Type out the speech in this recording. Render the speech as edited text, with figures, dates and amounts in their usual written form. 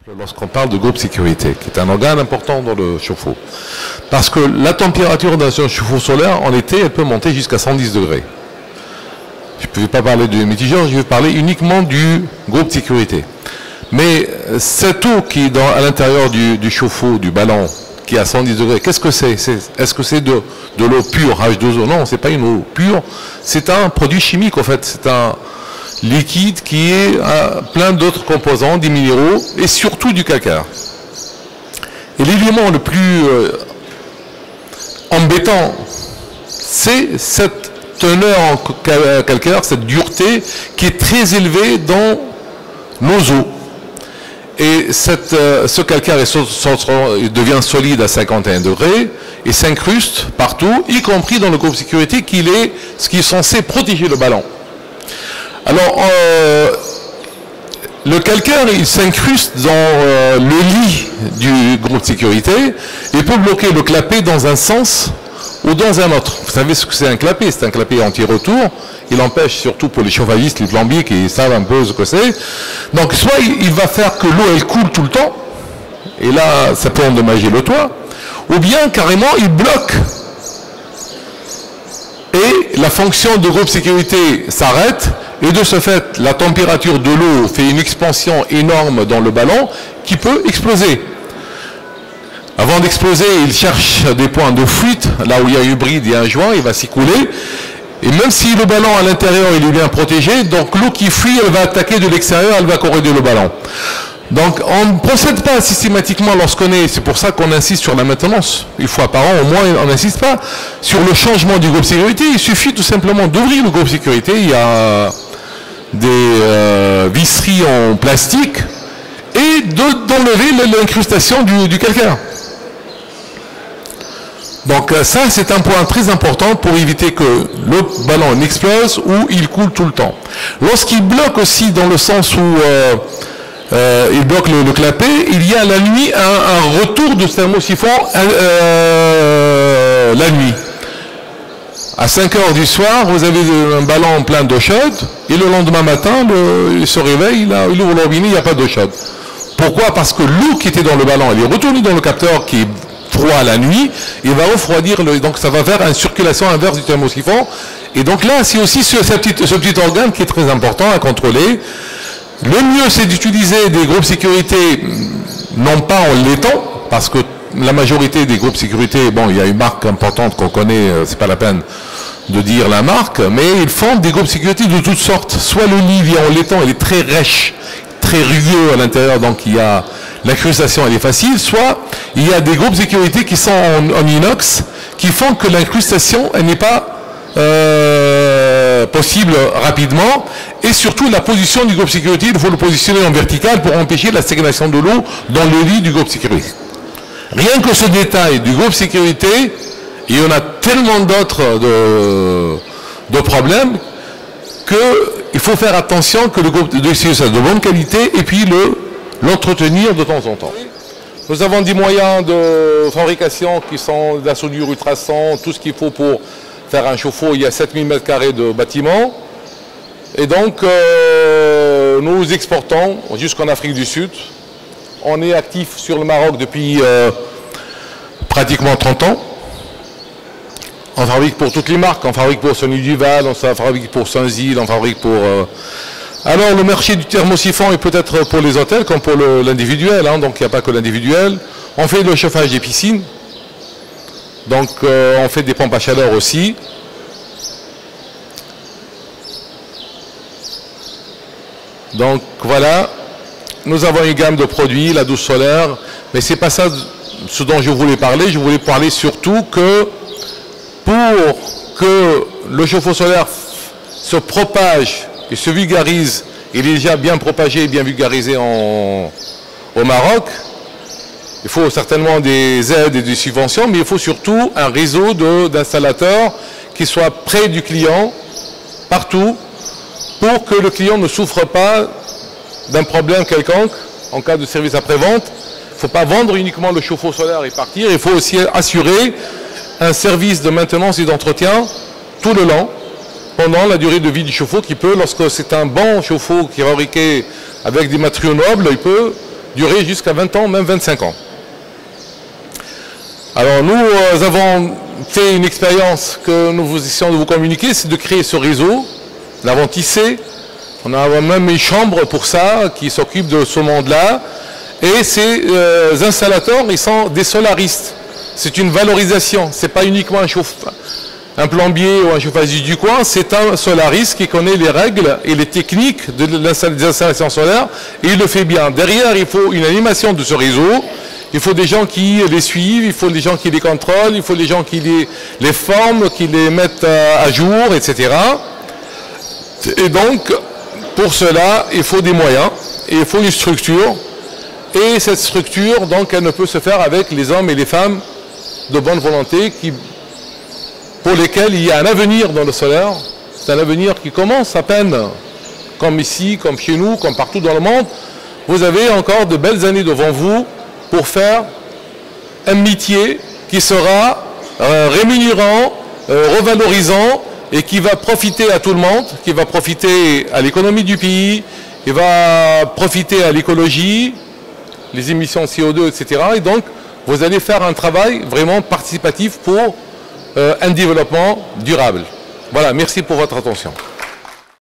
Lorsqu'on parle de groupe sécurité, qui est un organe important dans le chauffe-eau. Parce que la température d'un chauffe-eau solaire, en été, elle peut monter jusqu'à 110 degrés. Je ne vais pas parler du mitigeur, je vais parler uniquement du groupe sécurité. Mais cette eau qui est à l'intérieur du chauffe-eau, du ballon, qui est à 110 degrés, qu'est-ce que c'est? Est-ce que c'est de l'eau pure, H2O? Non, ce n'est pas une eau pure, c'est un produit chimique en fait, c'est un liquide qui est plein d'autres composants, des minéraux et surtout du calcaire. Et l'élément le plus embêtant, c'est cette teneur en calcaire, cette dureté qui est très élevée dans nos eaux. Et ce calcaire il devient solide à 51 degrés et s'incruste partout, y compris dans le groupe sécurité qui est censé protéger le ballon. Alors, le calcaire, il s'incruste dans le lit du groupe de sécurité et peut bloquer le clapet dans un sens ou dans un autre. Vous savez ce que c'est un clapet? C'est un clapet anti-retour. Il empêche surtout pour les chauffagistes, les plombiers qui savent un peu ce que c'est. Donc, soit il va faire que l'eau, elle coule tout le temps, et là, ça peut endommager le toit, ou bien, carrément, il bloque. Et la fonction de groupe sécurité s'arrête, et de ce fait, la température de l'eau fait une expansion énorme dans le ballon qui peut exploser. Avant d'exploser, il cherche des points de fuite, là où il y a un bride, il y a un joint, il va s'y couler. Et même si le ballon à l'intérieur il est bien protégé, donc l'eau qui fuit, elle va attaquer de l'extérieur, elle va corroder le ballon. Donc on ne procède pas systématiquement lorsqu'on est, c'est pour ça qu'on insiste sur la maintenance. Une fois par an au moins, on n'insiste pas sur le changement du groupe sécurité. Il suffit tout simplement d'ouvrir le groupe sécurité, il y a des visseries en plastique et d'enlever l'incrustation du calcaire. Donc ça c'est un point très important pour éviter que le ballon n'explose ou il coule tout le temps. Lorsqu'il bloque aussi dans le sens où il bloque le clapet, il y a la nuit un retour de thermosiphon la nuit. À 5 heures du soir, vous avez un ballon plein d'eau chaude et le lendemain matin, il se réveille, il ouvre le robinet, il n'y a pas d'eau chaude. Pourquoi? Parce que l'eau qui était dans le ballon, elle est retournée dans le capteur qui est froid la nuit, il va refroidir, donc ça va faire une circulation inverse du thermosiphon. Et donc là, c'est aussi ce petit organe qui est très important à contrôler. Le mieux, c'est d'utiliser des groupes sécurité, non pas en laitant, parce que la majorité des groupes sécurité, bon, il y a une marque importante qu'on connaît, c'est pas la peine de dire la marque, mais ils font des groupes sécurité de toutes sortes. Soit le lit vient en laitant, il est très rêche, très rugueux à l'intérieur, donc il y a l'incrustation, elle est facile, soit il y a des groupes sécurité qui sont en inox, qui font que l'incrustation, elle n'est pas possible rapidement, et surtout la position du groupe sécurité, il faut le positionner en vertical pour empêcher la stagnation de l'eau dans le lit du groupe sécurité. Rien que ce détail du groupe sécurité, il y en a tellement d'autres de problèmes qu'il faut faire attention que le groupe de sécurité soit de bonne qualité et puis l'entretenir de temps en temps. Nous avons des moyens de fabrication qui sont de la soudure ultrason, tout ce qu'il faut pour faire un chauffe-eau. Il y a 7000 m² de bâtiment. Et donc, nous exportons jusqu'en Afrique du Sud. On est actif sur le Maroc depuis pratiquement 30 ans. On fabrique pour toutes les marques. On fabrique pour Sony Duval, on fabrique pour Saint-Zil, on fabrique pour... Alors, le marché du thermosiphon est peut-être pour les hôtels comme pour l'individuel, hein, donc il n'y a pas que l'individuel. On fait le chauffage des piscines. Donc, on fait des pompes à chaleur aussi. Donc, voilà. Nous avons une gamme de produits, la douche solaire, mais ce n'est pas ça ce dont je voulais parler. Je voulais parler surtout que pour que le chauffe-eau solaire se propage et se vulgarise, il est déjà bien propagé et bien vulgarisé au Maroc, il faut certainement des aides et des subventions, mais il faut surtout un réseau d'installateurs qui soit près du client, partout, pour que le client ne souffre pas d'un problème quelconque en cas de service après-vente. Il ne faut pas vendre uniquement le chauffe-eau solaire et partir, il faut aussi assurer un service de maintenance et d'entretien tout le long, pendant la durée de vie du chauffe-eau qui peut, lorsque c'est un bon chauffe-eau qui est fabriqué avec des matériaux nobles, il peut durer jusqu'à 20 ans, même 25 ans. Alors nous avons fait une expérience que nous essayons de vous communiquer, c'est de créer ce réseau, l'avons tissé, on a même une chambre pour ça qui s'occupe de ce monde-là, et ces installateurs, ils sont des solaristes. C'est une valorisation, c'est pas uniquement un plombier ou un chauffagiste du coin, c'est un solariste qui connaît les règles et les techniques des installations solaires, et il le fait bien. Derrière, il faut une animation de ce réseau. Il faut des gens qui les suivent, il faut des gens qui les contrôlent, il faut des gens qui les forment, qui les mettent à jour, etc. Et donc, pour cela, il faut des moyens, et il faut une structure. Et cette structure, donc, elle ne peut se faire avec les hommes et les femmes de bonne volonté pour lesquels il y a un avenir dans le solaire. C'est un avenir qui commence à peine, comme ici, comme chez nous, comme partout dans le monde. Vous avez encore de belles années devant vous pour faire un métier qui sera rémunérant, revalorisant et qui va profiter à tout le monde, qui va profiter à l'économie du pays, qui va profiter à l'écologie, les émissions de CO2, etc. Et donc, vous allez faire un travail vraiment participatif pour un développement durable. Voilà, merci pour votre attention.